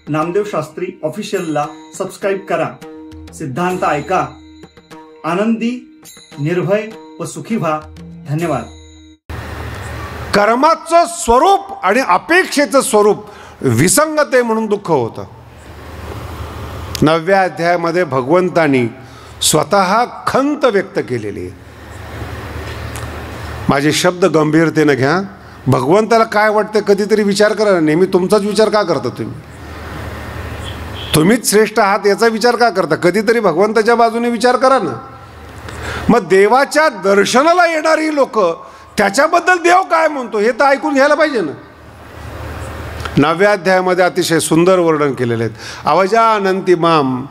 Namdev Shastri ऑफिशियलला subscribe करा. सिद्धांत ऐका, आनंदी, निर्भय व सुखी व्हा. धन्यवाद. कर्माचं स्वरूप आणि अपेक्षेचं स्वरूप विसंगत आहे म्हणून दुःख होतं. 9व्या अध्यायामध्ये भगवंतानी स्वतः खंत व्यक्त केलेली आहे. माझे शब्द गंभीरतेने घ्या. भगवंताला काय वाटतं कधीतरी विचार करा. नेहमी तुमचाच विचार का करता तुम्हीच श्रेष्ठ आहात याचा विचार का करता? कधीतरी भगवंताच्या बाजूने विचार करा ना. मग देवाच्या दर्शनाला येणारी लोक त्याच्याबद्दल देव काय म्हणतो हे तर ऐकून घ्यायला पाहिजे ना. 9व्या अध्यायामध्ये अतिशय सुंदर वर्णन केलेले आहेत. अवजानन्ति माम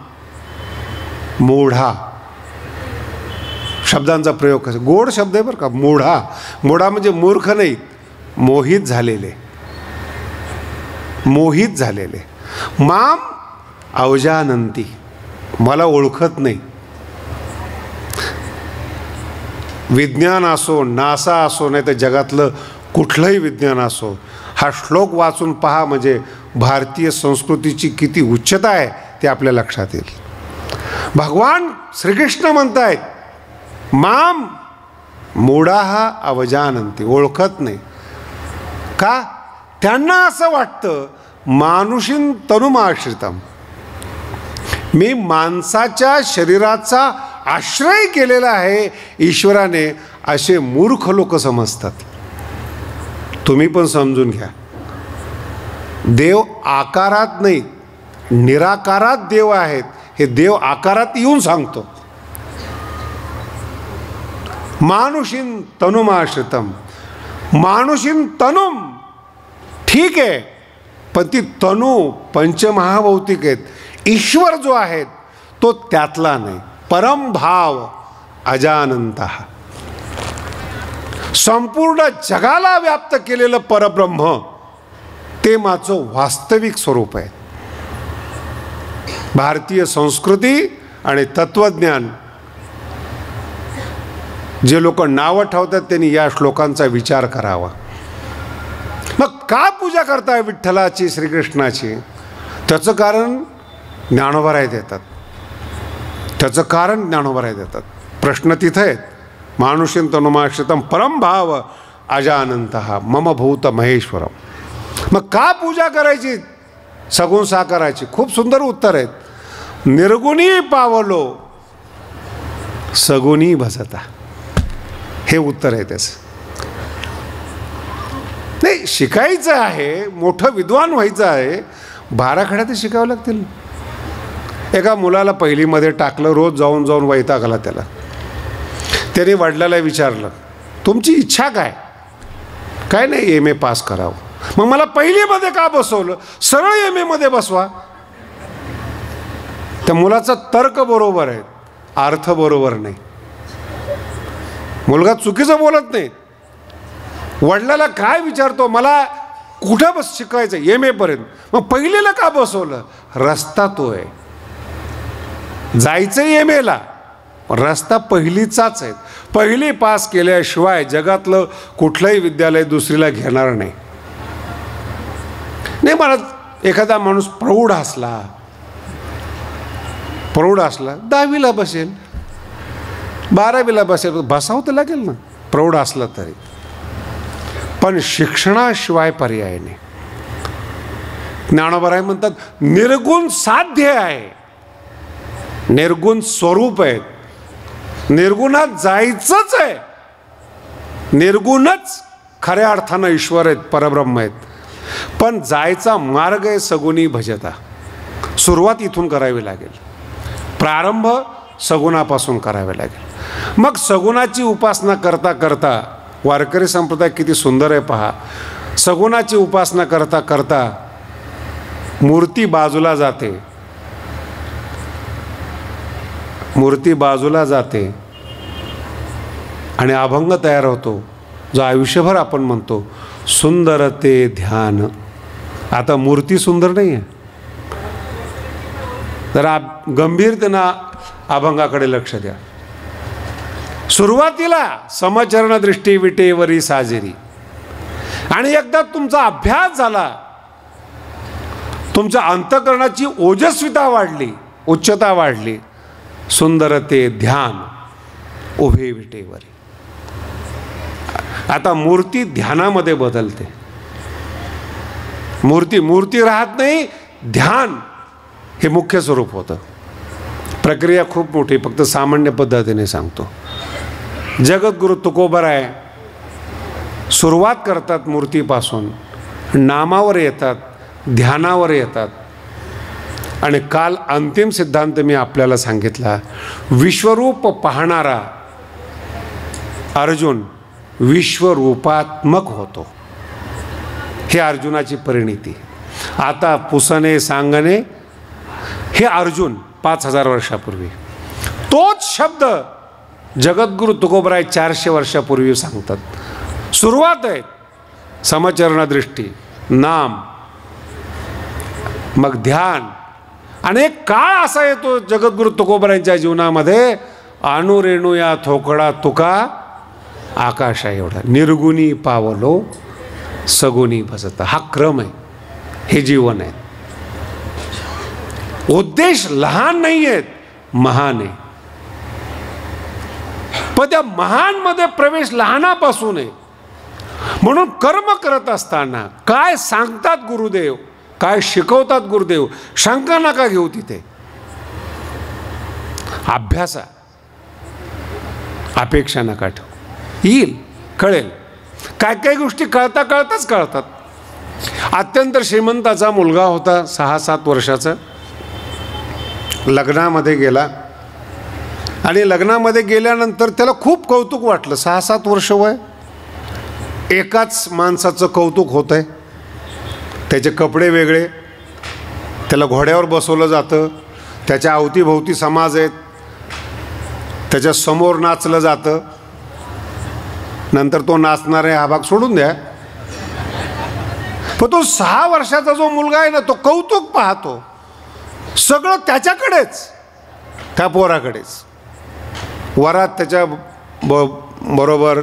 मूढा शब्दांचा प्रयोग कसा गोड शब्द आहे बरं का. मूढा, मूढा म्हणजे मूर्ख नाही, मोहित झालेले. मोहित झालेले. माम अवजानन्ति, मला ओळखत नाही. विज्ञान असो, नासा असो, नाही तर जगातलं कुठलंही विज्ञान असो, हा श्लोक वाचून पहा म्हणजे भारतीय संस्कृतीची किती उच्चता आहे ते आपल्या लक्षात येईल. भगवान श्रीकृष्ण म्हणतायत माम मूढाः अवजानन्ति, ओळखत नाही. का? त्यांना असं वाटतं मानुषीं तनुमाश्रितम, मी माणसाच्या शरीराचा आश्रय केलेला आहे ईश्वराने, असे मूर्ख लोक समजतात. तुम्ही पण समजून घ्या, देव आकारात नाही निराकारात देव आहेत. हे देव आकारात येऊन सांगतो. मानुषीं तनुमाश्रितम, मानुषीं तनुम, ठीक आहे, पण ती तनु पंचमहाभौतिक आहेत. ईश्वर जो आहे तो त्यातला नाही. परमभाव अजानंतः, संपूर्ण जगाला व्याप्त केलेलं परब्रह्म ते माझं वास्तविक स्वरूप आहे. भारतीय संस्कृती आणि तत्वज्ञान जे लोक नावं ठेवतात त्यांनी या श्लोकांचा विचार करावा. मग का पूजा करताय विठ्ठलाची, श्रीकृष्णाची? त्याचं कारण ज्ञानोबराय देतात. त्याचं कारण ज्ञानोबराय देतात. प्रश्न तिथे आहेत. मानुषीं तनुमाश्रितम परमभाव अजानंतः मम भूत महेश्वरम. मग का पूजा करायची सगुण साकाराची? खूप सुंदर उत्तर आहेत. निर्गुणी पावलो सगुणी भजता, हे उत्तर आहे त्याचं. नाही, शिकायचं आहे, मोठं विद्वान व्हायचं आहे, बाराखड्यात शिकावं लागतील. एका मुलाला पहिलीमध्ये टाकलं, रोज जाऊन जाऊन वैताग आला त्याला. त्याने वडिलाला विचारलं तुमची इच्छा काय? काय नाही, MA पास करावं. मग मला पहिलीमध्ये का बसवलं? सरळ MA मध्ये बसवा. त्या मुलाचा तर्क बरोबर आहे, अर्थ बरोबर नाही. मुलगा चुकीचं बोलत नाही. वडिलाला काय विचारतो, मला कुठं बस शिकायचं? MA पर्यंत. मग पहिलीला का बसवलं? रस्ता तो आहे, जायचं MA ला, रस्ता पहिलीचाच आहे. पहिली पास केल्याशिवाय जगातलं कुठलंही विद्यालय दुसरीला घेणार नाही. नाही, मला एखादा माणूस प्रौढ असला 10वीला बसेल, 12वीला बसेल, बसावं तर लागेल ना प्रौढ असला तरी. पण शिक्षणाशिवाय पर्याय नाही. ज्ञानोबराय म्हणतात निर्गुण साध्य आहे, निर्गुण स्वरूप आहे. निर्गुणात जायचंच आहे. निर्गुणच खऱ्या अर्थानं ईश्वर आहेत, परब्रह्म आहेत. पण जायचा मार्ग आहे सगुणी भजता. सुरुवात इथून करावी लागेल. प्रारंभ सगुणापासून करावे लागेल. मग सगुणाची उपासना करता करता, वारकरी संप्रदाय किती सुंदर आहे पहा. सगुणाची उपासना करता करता मूर्ती बाजूला जाते, मूर्ती बाजूला जाते आणि अभंग तयार होतो, जो आयुष्यभर आपण म्हणतो सुंदर ते ध्यान. आता मूर्ती सुंदर नाही आहे. जरा गंभीरतेनं अभंगाकडे लक्ष द्या. सुरुवातीला समचरण दृष्टी विटेवरी साजेरी, आणि एकदा तुमचा अभ्यास झाला, तुमच्या अंतःकरणाची ओजस्विता वाढली, उच्चता वाढली. सुंदरते ध्यान उभे विटेवरी. आता मूर्ती ध्यानामध्ये बदलते. मूर्ती राहत नाही, ध्यान हे मुख्य स्वरूप होतं. प्रक्रिया खूप मोठी, फक्त सामान्य पद्धतीने सांगतो. जगद्गुरु तुकोबराय सुरुवात करतात मूर्तीपासून, नामावर येतात, ध्यानावर येतात. आणि काल अंतिम सिद्धांत मी आपल्याला सांगितला. विश्वरूप पाहणारा अर्जुन विश्वरूपात्मक होतो. हे अर्जुनाची परिणिती. आता पुसणे सांगणे हे अर्जुन 5000 वर्षापूर्वी. तोच शब्द जगद्गुरु तुकोबराय 400 वर्षापूर्वी सांगतात. सुरुवात आहे समचरणदृष्टी, नाम, मग ध्यान. आणि एक काळ असा येतो जगद्गुरु तुकोबरायांच्या जीवनामध्ये, अनुरेणू या थोकडा तुका आकाशा एवढा, निर्गुणी पावलो सगुणी भजता. हा क्रम आहे, हे जीवन आहे. उद्देश लहान नाही आहेत, महान आहे. पण त्या महान मध्ये प्रवेश लहानापासून आहे. म्हणून कर्म करत असताना काय सांगतात गुरुदेव, काय शिकवतात गुरुदेव, शंका नका घेऊ. तिथे अभ्यासा, अपेक्षा नका ठेवू. येईल, कळेल. काय काय गोष्टी कळताच कळतात. अत्यंत श्रीमंताचा मुलगा होता, 6-7 वर्षाचा. लग्नामध्ये गेला आणि लग्नामध्ये गेल्यानंतर त्याला खूप कौतुक वाटलं. 6-7 वर्ष वय, एकाच माणसाचं कौतुक होत आहे. त्याचे कपडे वेगळे, त्याला घोड्यावर बसवलं जातं, त्याच्या अवतीभोवती समाज आहेत, त्याच्या समोर नाचलं जातं. नंतर तो नाचणारे हा भाग सोडून द्या. पण तो 6 वर्षाचा जो मुलगा आहे ना, तो कौतुक पाहतो. सगळं त्याच्याकडेच, त्या पोराकडेच. वरात त्याच्या बरोबर,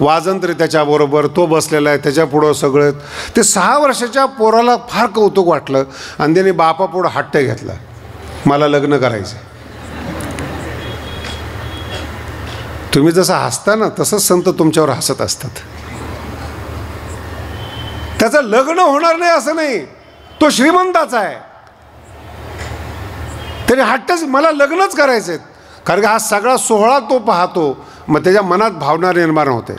वाजंत्री त्याच्याबरोबर, तो बसलेला आहे त्याच्या पुढं सगळं. ते 6 वर्षाच्या पोराला फार कौतुक वाटलं आणि त्याने बापापुढं हट्ट घेतला, मला लग्न करायचं. तुम्ही जसं हसता ना, तसंच संत तुमच्यावर हसत असतात. त्याचं लग्न होणार नाही असं नाही, तो श्रीमंताचा आहे. त्याने हट्टच, मला लग्नच करायचंय. कारण की हा सगळा सोहळा तो पाहतो, मग त्याच्या मनात भावना निर्माण होते.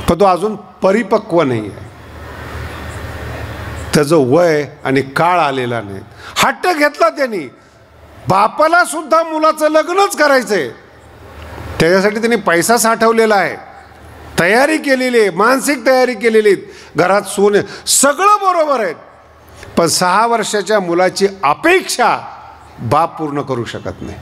पण तो अजून परिपक्व नाही आहे, त्याचं वय आणि काळ आलेला नाही. हट्ट घेतला त्यांनी, बापाला सुद्धा मुलाचं लग्नच करायचंय. त्याच्यासाठी त्यांनी पैसा साठवलेला आहे, तयारी केलेली आहे, मानसिक तयारी केलेली, घरात सोने सगळं बरोबर आहे. पण 6 वर्षाच्या मुलाची अपेक्षा बाप पूर्ण करू शकत नाही.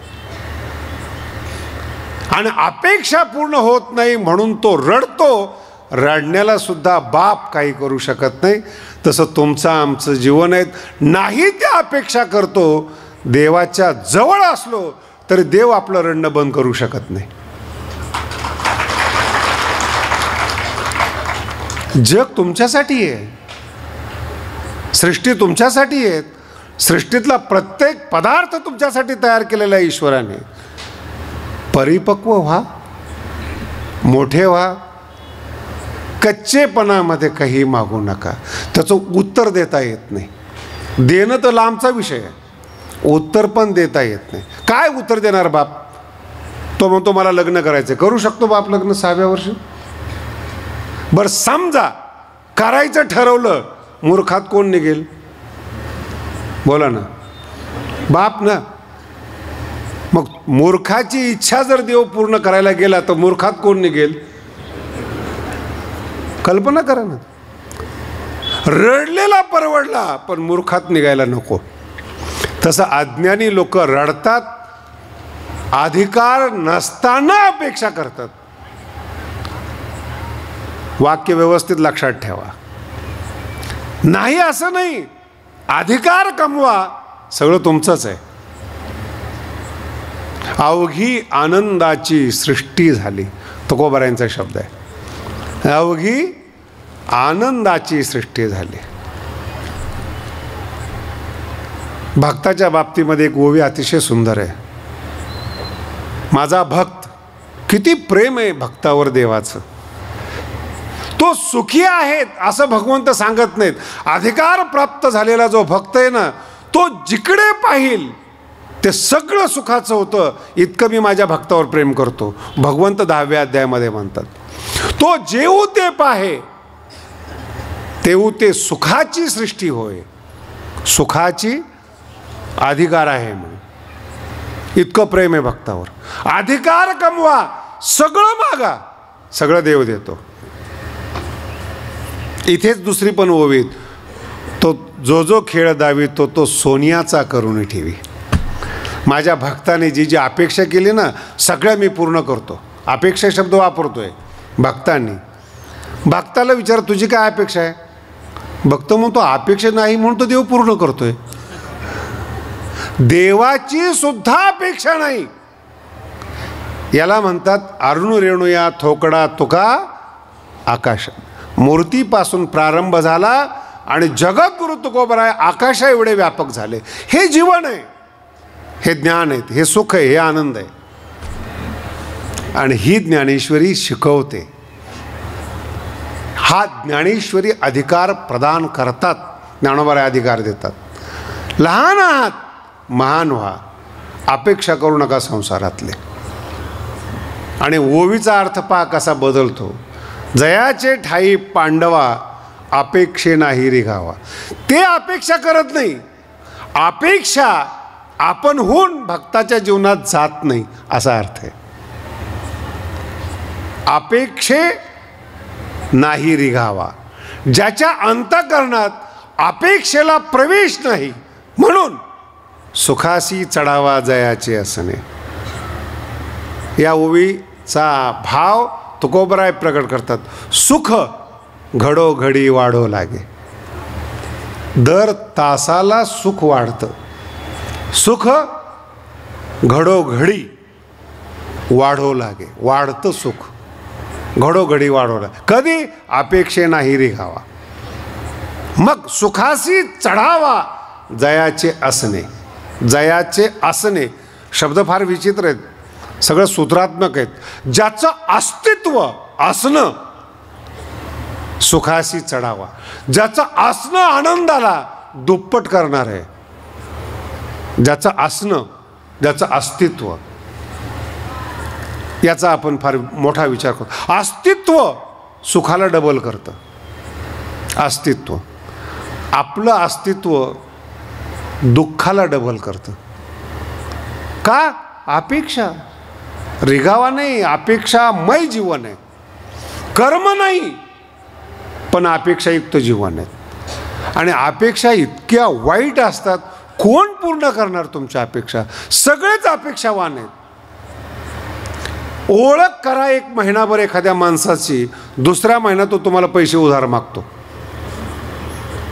आणि अपेक्षा पूर्ण होत नाही म्हणून तो रडतो. रडण्याला सुद्धा बाप काही करू शकत नाही. तसं तुमचं आमचं जीवन आहे. नाही त्या अपेक्षा करतो. देवाच्या जवळ असलो तरी देव आपलं रडणं बंद करू शकत नाही. जग तुमच्यासाठी आहे, सृष्टी तुमच्यासाठी आहे. सृष्टीतला प्रत्येक पदार्थ तुमच्यासाठी तयार केलेला आहे ईश्वराने. परिपक्व व्हा, मोठे व्हा. कच्चेपणामध्ये काही मागू नका. त्याचं उत्तर देता येत नाही. देणं तर लांबचा विषय आहे, उत्तर पण देता येत नाही. काय उत्तर देणार बाप? तो म्हणतो मला लग्न करायचं. करू शकतो बाप लग्न 6व्या वर्षी? बरं समजा करायचं ठरवलं, मूर्खात कोण निघेल? बोला ना, बाप ना. मग मूर्खाची इच्छा जर देव पूर्ण करायला गेला तर मूर्खात कोण निघेल? कल्पना करा ना. रडलेला परवडला पण मूर्खात निघायला नको. तसं अज्ञानी लोक रडतात, अधिकार नसताना अपेक्षा करतात. वाक्य व्यवस्थित लक्षात ठेवा. नाही असं नाही, अधिकार कमवा, सगळं तुमचंच आहे. अवघी आनंदाची सृष्टी झाली, तुकोबारायांचा शब्द आहे. अवघी आनंदाची सृष्टी झाली. भक्ताच्या बाबतीमध्ये एक ओवी अतिशय सुंदर आहे. माझा भक्त, किती प्रेम आहे भक्तावर देवाचं. तो सुखी आहेत असं भगवंत सांगत नाहीत. अधिकार प्राप्त झालेला जो भक्त आहे ना, तो जिकडे पाहिल ते सगळं सुखाचं होतं, इतकं मी माझ्या भक्तावर प्रेम करतो. भगवंत 10व्या अध्यायामध्ये म्हणतात, तो जेऊ ते पाहे तेऊ ते सुखाची सृष्टी होय. सुखाची अधिकार आहे म्हणून इतकं प्रेम आहे भक्तावर. अधिकार कमवा, सगळं मागा, सगळं देव देतो. इथेच दुसरी पण ओवी, तो जो जो खेळ दावी तो तो सोन्याचा करून ठेवी. माझ्या भक्ताने जी जी अपेक्षा केली ना, सगळ्या मी पूर्ण करतो. अपेक्षा शब्द वापरतोय भक्तांनी. भक्ताला विचार तुझी काय अपेक्षा आहे. भक्त म्हणतो अपेक्षा नाही म्हणून तो देव पूर्ण करतोय. देवाची सुद्धा अपेक्षा नाही. याला म्हणतात अरुण रेणुया थोकडा तुका आकाश. मूर्तीपासून प्रारंभ झाला आणि जगद्गुरु तुकोबराय आकाशा एवढे व्यापक झाले. हे जीवन आहे, हे ज्ञान आहे, हे सुख आहे, हे आनंद आहे. आणि ही ज्ञानेश्वरी शिकवते. हा ज्ञानेश्वरी अधिकार प्रदान करतात. ज्ञानोबराय अधिकार देतात. लहान आहात, महान व्हा, अपेक्षा करू नका संसारातले. आणि ओवीचा अर्थ पहा कसा बदलतो. जयाचे ठाई पांडवा अपेक्षे नाही रिघावा. ते अपेक्षा करत नाही. अपेक्षा आपण होऊन भक्ताच्या जीवनात जात नाही असा अर्थ आहे. अपेक्षे नाही रिघावा, ज्याच्या अंतःकरणात अपेक्षेला प्रवेश नाही, म्हणून सुखासी चढावा जयाचे असणे. या ओवीचा भाव तुकोबराय प्रकट करतात. सुख घडोघडी वाढो लागे. दर तासाला सुख वाढतं. सुख घडोघडी वाढो लागे. वाढतं सुख, घडोघडी वाढो लागे. कधी अपेक्षे नाही रिघावा. मग सुखासी चढावा जयाचे असणे. जयाचे असणे शब्द फार विचित्र आहेत, सगळं सूत्रात्मक आहेत. ज्याचं अस्तित्व असणं सुखासी चढावा. ज्याचं असणं आनंदाला दुप्पट करणार आहे. ज्याचं असणं, ज्याचं अस्तित्व, याचा आपण फार मोठा विचार करतो. अस्तित्व सुखाला डबल करतं. अस्तित्व, आपलं अस्तित्व दुःखाला डबल करतं. का? अपेक्षा. रिघावा नाही, अपेक्षामय जीवन आहे. कर्म नाही पण अपेक्षायुक्त जीवन आहे. आणि अपेक्षा इतक्या वाईट असतात, कोण पूर्ण करणार तुमच्या अपेक्षा. सगळेच अपेक्षावान आहेत. ओळख करा एक महिनाभर एखाद्या माणसाची, दुसऱ्या महिन्यात तो तुम्हाला पैसे उधार मागतो.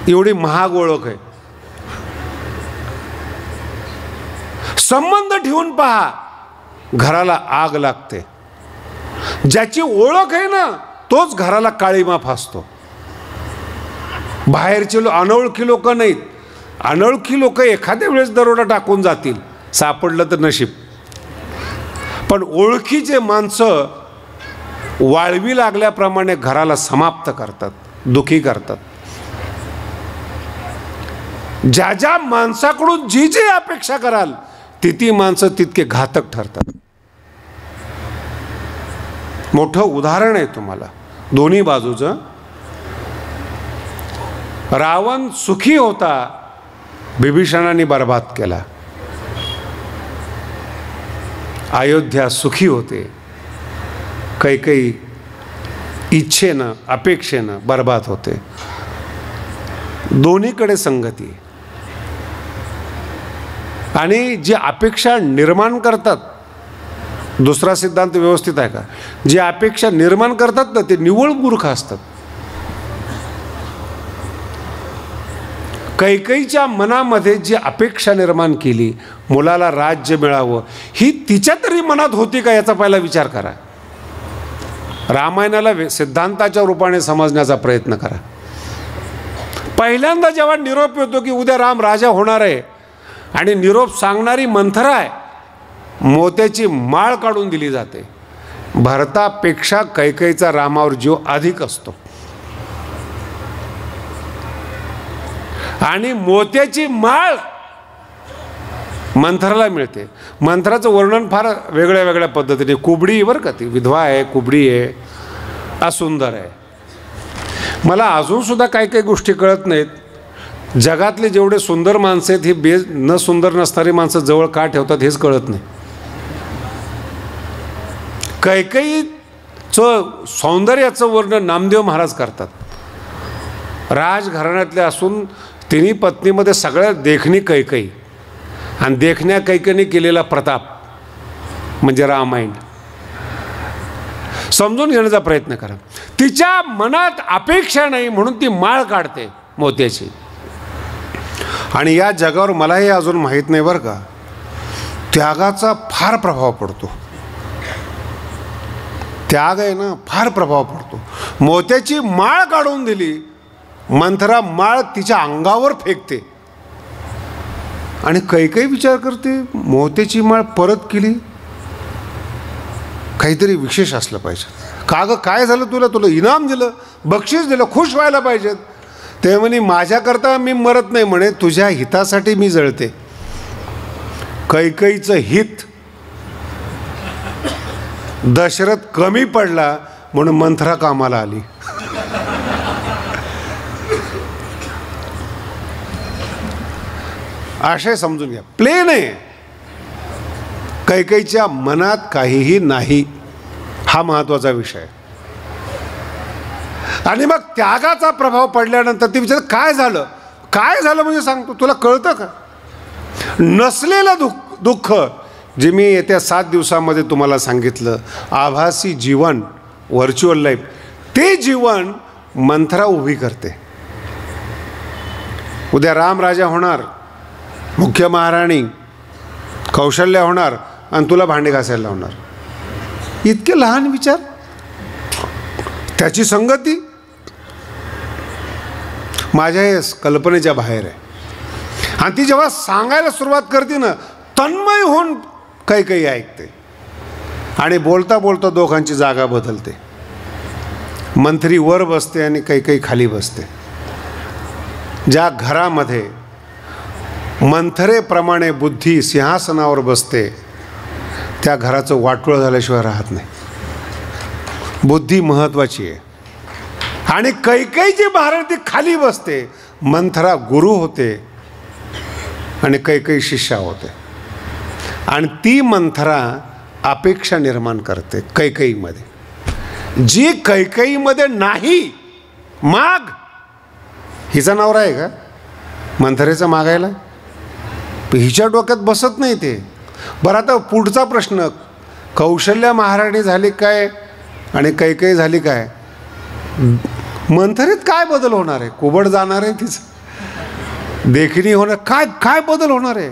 एवढी महाग ओळख आहे. संबंध ठेवून पहा, घराला आग लागते. ज्याची ओळख आहे ना, तोच घराला काळीमा फासतो. बाहेरचे अनोळखी लोक नाहीत. अनोळखी लोक एखाद्या वेळेस दरोडा टाकून जातील, सापडलं तर नशीब. पण ओळखीचे माणसं वाळवी लागल्याप्रमाणे घराला समाप्त करतात, दुखी करतात. ज्या ज्या माणसाकडून जी जी अपेक्षा कराल ती माणसं तितके घातक ठरतात. मोठं उदाहरण आहे तुम्हाला दोन्ही बाजूचं. रावण सुखी होता, बिभीषणाने बर्बाद केला. अयोध्या सुखी होते, कैकेयी इच्छेनं अपेक्षेनं बर्बाद होते. दोन्हीकडे संगती. आणि जी अपेक्षा निर्माण करतात, दुसरा सिद्धांत व्यवस्थित आहे का, जी अपेक्षा निर्माण करतात ना ते निव्वळ मूर्ख असतात. कैकेयीच्या मनामध्ये जी अपेक्षा निर्माण केली, मुलाला राज्य मिळावं, ही तिच्या तरी मनात होती का याचा पहिला विचार करा. रामायणाला सिद्धांताच्या रूपाने समजण्याचा प्रयत्न करा. पहिल्यांदा जेव्हा निरोप येतो की उद्या राम राजा होणार आहे, आणि निरोप सांगणारी मंथरा आहे, मोत्याची माळ काढून दिली जाते. भरतापेक्षा कैकेयीचा रामावर जीव अधिक असतो. आणि मोत्याची माळ मंथराला मिळते. मंथराचं वर्णन फार वेगळ्या वेगळ्या पद्धतीने, कुबडी बरं का, ती विधवा आहे, कुबडी आहे, असुंदर आहे. मला अजूनसुद्धा काही काही गोष्टी कळत नाहीत. जगातले जेवढे सुंदर माणसं आहेत, ही न सुंदर नसणारी माणसं जवळ का ठेवतात हेच कळत नाही. कैकेयीचं सौंदर्याचं वर्णन नामदेव महाराज करतात. राजघराण्यातले असून तिन्ही पत्नीमध्ये सगळ्यात देखणी कैकेयी, आणि देखण्या कैकेयीने केलेला प्रताप म्हणजे रामायण समजून घेण्याचा प्रयत्न करा. तिच्या मनात अपेक्षा नाही म्हणून ती माळ काढते मोत्याची. आणि या जगावर मलाही अजून माहीत नाही बरं का, त्यागाचा फार प्रभाव पडतो. त्याग आहे ना, फार प्रभाव पडतो. मोत्याची माळ काढून दिली, मंथरा माळ तिच्या अंगावर फेकते आणि कैकेयी विचार करते, मोत्याची माळ परत केली, काहीतरी विशेष असलं पाहिजे. का गं काय झालं तुला, तुला इनाम दिलं, बक्षीस दिलं, खुश व्हायला पाहिजेत. ते म्हणे माझ्याकरता मी मरत नाही म्हणे, तुझ्या हितासाठी मी जळते. कैकेयीचं हित दशरथ कमी पडला म्हणून मंथरा कामाला आली. आशय समजून घ्या, प्लेन आहे. कैकेयीच्या मनात काहीही नाही, हा महत्वाचा विषय. आणि मग त्यागाचा प्रभाव पडल्यानंतर ती विचार काय झालं, काय झालं म्हणजे सांगतो, तुला कळतं का? नसलेलं दुःख जे मी येत्या 7 दिवसामध्ये तुम्हाला सांगितलं, आभासी जीवन, व्हर्च्युअल लाईफ, ते जीवन मंथरा उभी करते. उद्या राम राजा होणार, मुख्य महाराणी कौशल्या होणार, आणि तुला भांडे घासायला लावणार. इतके लहान विचार, त्याची संगती माझ्या हे कल्पनेच्या बाहेर आहे. आणि ती जेव्हा सांगायला सुरुवात करते ना, तन्मय होऊन कैकेयी ऐकते. आणि बोलता बोलता दोघांची जागा बदलते. मंथरी वर बसते आणि कैकेयी खाली बसते. ज्या घरामध्ये मंथरेप्रमाणे बुद्धी सिंहासनावर बसते, त्या घराचं वाटोळं झाल्याशिवाय राहत नाही. बुद्धी महत्त्वाची आहे. आणि कैकेयी जी महाराणी ती खाली बसते, मंथरा गुरु होते आणि कैकेयी शिष्या होते. आणि ती मंथरा अपेक्षा निर्माण करते कैकेयीमध्ये, जी कैकेयीमध्ये नाही. माग, हिचा नवरा आहे का मंथरेचा मागायला? हिच्या डोक्यात बसत नाही ते. बरं, आता पुढचा प्रश्न, कौशल्या महाराणी झाली काय आणि कैकेयी झाली काय? मंथरेत काय बदल होणार आहे? कुबड जाणार आहे तिचं, देखणी होणार, काय काय बदल होणार आहे?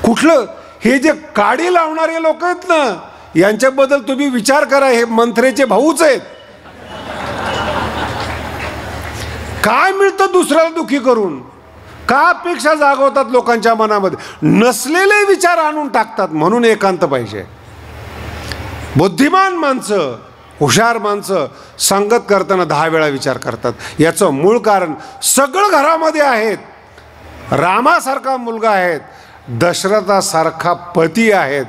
कुठलं? हे जे काडी लावणारे लोक आहेत ना, यांच्याबद्दल तुम्ही विचार करा. हे मंथरेचे भाऊच आहेत. काय मिळतं दुसऱ्याला दुःखी करून? का अपेक्षा जागवतात लोकांच्या मनामध्ये? नसलेले विचार आणून टाकतात. म्हणून एकांत पाहिजे. बुद्धिमान माणसं, हुशार माणसं संगत करताना 10 वेळा विचार करतात. याचं मूळ कारण सगळं घरामध्ये आहेत. रामासारखा मुलगा आहेत, दशरथासारखा पती आहेत.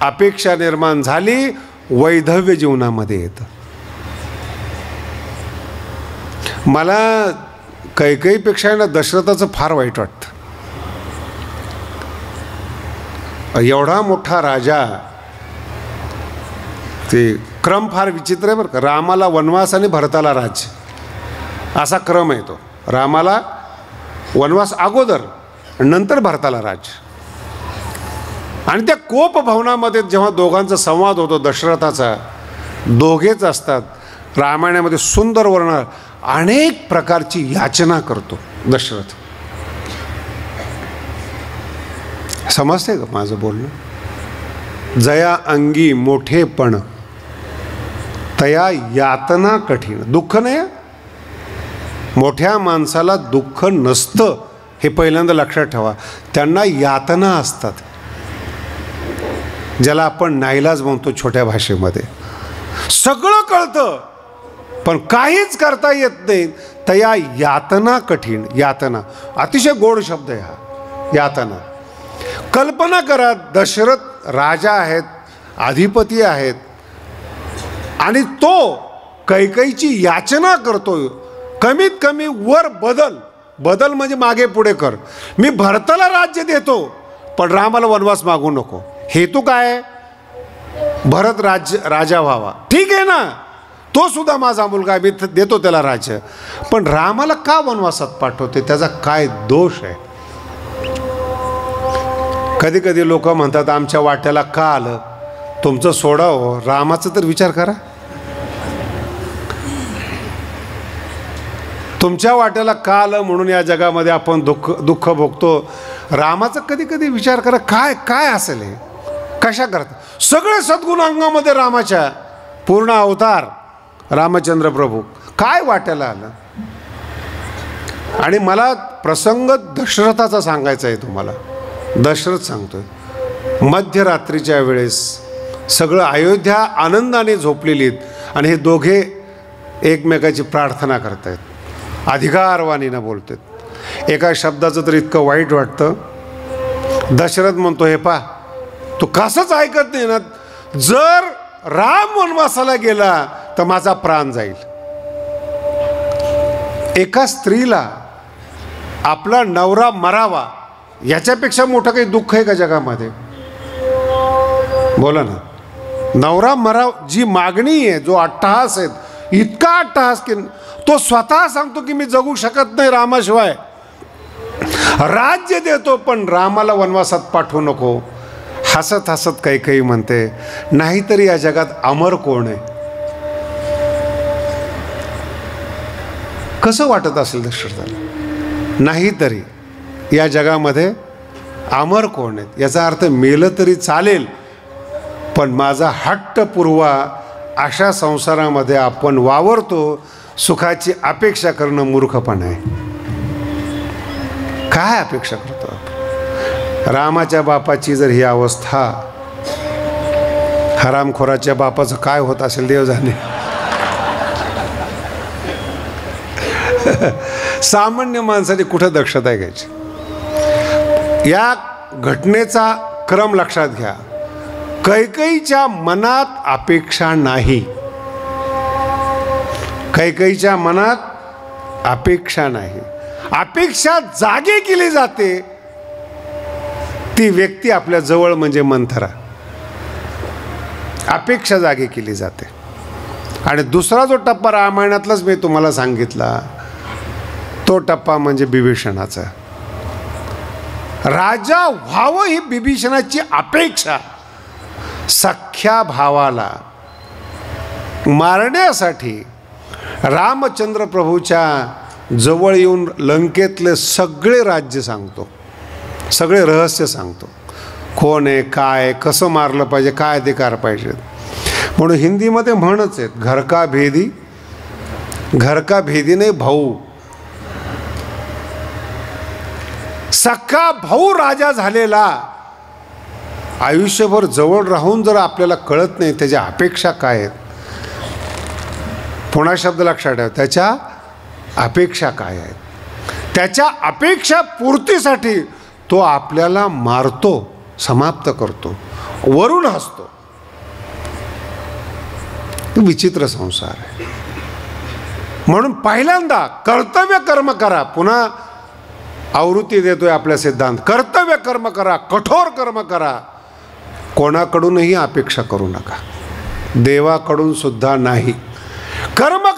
अपेक्षा निर्माण झाली, वैधव्य जीवनामध्ये येतं. मला कैकेयीपेक्षा ना दशरथाचं फार वाईट वाटतं. एवढा मोठा राजा, ते क्रम फार विचित्र आहे बरं का. रामाला वनवास आणि भरताला राज्य, असा क्रम आहे तो. रामाला वनवास अगोदर, नंतर भरताला राज्य. आणि त्या कोप भवनामध्ये जेव्हा दोघांचा संवाद होतो दशरथाचा, दोघेच असतात. रामायणामध्ये सुंदर वर्णन, अनेक प्रकारची याचना करतो दशरथ. समजते का माझं बोलणं? जया अंगी मोठेपण, तया यातना कठीण. दुःख नाही, मोठ्या माणसाला दुःख नसतं हे पहिल्यांदा लक्षात ठेवा. त्यांना यातना असतात, ज्याला आपण नाईलाज म्हणतो छोट्या भाषेमध्ये. सगळं कळतं पण काहीच करता येत नाही, तर या यातना कठीण. यातना अतिशय गोड शब्द आहे हा, यातना. कल्पना करा, दशरथ राजा आहेत, अधिपती आहेत, आणि तो कैकेयीची याचना करतोय, कमीत कमी वर बदल म्हणजे मागे पुढे कर. मी भरताला राज्य देतो पण रामाला वनवास मागू नको. हेतू काय? भरत राजा व्हावा. ठीक आहे ना, तो सुद्धा माझा मुलगा, मी देतो त्याला राज्य. पण रामाला का वनवासात पाठवते? त्याचा काय दोष आहे? कधी कधी लोक म्हणतात आमच्या वाट्याला का आलं. तुमचं सोडा हो, रामाचं तर विचार करा. तुमच्या वाट्याला का आलं म्हणून या जगामध्ये आपण दुःख भोगतो. रामाचा कधी कधी विचार करा, काय असेल हे, कशा करता. सगळे सद्गुण अंगामध्ये रामाच्या, पूर्ण अवतार रामचंद्र प्रभू, काय वाट्याला आलं. आणि मला प्रसंग दशरथाचा सांगायचा आहे तुम्हाला. दशरथ सांगतोय, मध्यरात्रीच्या वेळेस सगळं अयोध्या आनंदाने झोपलेली आहेत आणि हे दोघे एकमेकाची प्रार्थना करतायत, अधिकारवाणीनं बोलतात. एका शब्दाचं तर इतकं वाईट वाटतं. दशरथ म्हणतो, हे पा, तू कसंच ऐकत नाही ना, जर राम वनवासाला गेला तर माझा प्राण जाईल. एका स्त्रीला आपला नवरा मरावा याच्यापेक्षा मोठं काही दुःख आहे का जगामध्ये? बोला ना. नवरा मराव जी मागणी आहे, जो अट्टहास आहे, इतका अट्टहास की तो स्वतः सांगतो की मी जगू शकत नाही रामाशिवाय. राज्य देतो पण रामाला वनवासात पाठवू नको. हसत हसत कैकेयी म्हणते, नाहीतरी या जगात अमर कोण आहे? कसं वाटत असेल दशरथाला? नाहीतरी या जगामध्ये अमर कोण आहेत? याचा अर्थ मेलं तरी चालेल पण माझा हट्ट पुरवा अशा संसारामध्ये आपण वावरतो. सुखाची अपेक्षा करणं मूर्खपणा आहे. काय अपेक्षा करतो आपण? रामाच्या बापाची जर ही अवस्था, हरामखोराच्या बापाचं काय होत असेल देव जाणे. सामान्य माणसाने कुठं दक्षता घ्यायची? या घटनेचा क्रम लक्षात घ्या. कैकेयीच्या मनात अपेक्षा नाही. कैकेयीच्या मनात अपेक्षा नाही. अपेक्षा जागे केली जाते. ती व्यक्ती आपल्या जवळ म्हणजे मंथरा. अपेक्षा जागे केली जाते. आणि दुसरा जो टप्पा रामायणातलाच मी तुम्हाला सांगितला, तो टप्पा म्हणजे बिभीषणाचा. राजा व्हावं ही बिभीषणाची अपेक्षा. सख्या भावाला मारण्यासाठी रामचंद्र प्रभूच्या जवळ येऊन लंकेतले सगळे राज्य सांगतो, सगळे रहस्य सांगतो. कोण आहे, काय, कसं मारलं पाहिजे, काय अधिकार पाहिजेत. म्हणून हिंदीमध्ये म्हणच आहेत, घर का भेदी नाही भाऊ. सख्खा भाऊ राजा झालेला आयुष्यभर जवळ राहून जर आपल्याला कळत नाही त्याच्या अपेक्षा काय आहेत. पुन्हा शब्द लक्षात ठेवा, त्याच्या अपेक्षा काय आहेत. त्याच्या अपेक्षा पूर्तीसाठी तो आपल्याला मारतो, समाप्त करतो, वरून हसतो. विचित्र संसार आहे. म्हणून पहिल्यांदा कर्तव्य कर्म करा. पुन्हा आवृत्ती देतोय आपल्या सिद्धांत. कर्तव्य कर्म करा, कठोर कर्म करा. कोणाकडूनही अपेक्षा करू नका, देवाकडून सुद्धा नाही. कर्म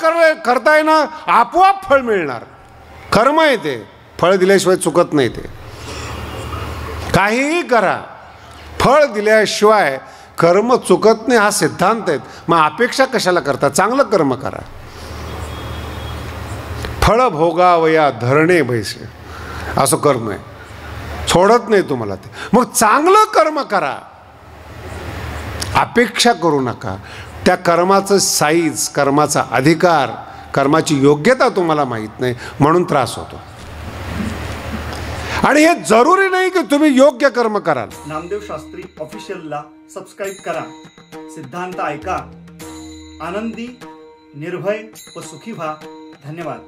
करताय ना, आपोआप फळ मिळणार. कर्म आहे ते, फळ दिल्याशिवाय चुकत नाही. ते काहीही करा, फळ दिल्याशिवाय कर्म चुकत नाही, हा सिद्धांत आहे. मग अपेक्षा कशाला करता? चांगलं कर्म करा. फळ भोगावया धरणे बैसे, असं कर्म आहे, सोडत नाही तुम्हाला ते. मग चांगलं कर्म करा, अपेक्षा करू नका. त्या कर्माचं साईज, कर्माचा अधिकार, कर्माची योग्यता तुम्हाला माहीत नाही, म्हणून त्रास होतो. आणि हे जरुरी नाही की तुम्ही योग्य कर्म कराल. नामदेव शास्त्री ऑफिशियलला सबस्क्राईब करा. सिद्धांत ऐका. आनंदी, निर्भय व सुखी व्हा. धन्यवाद.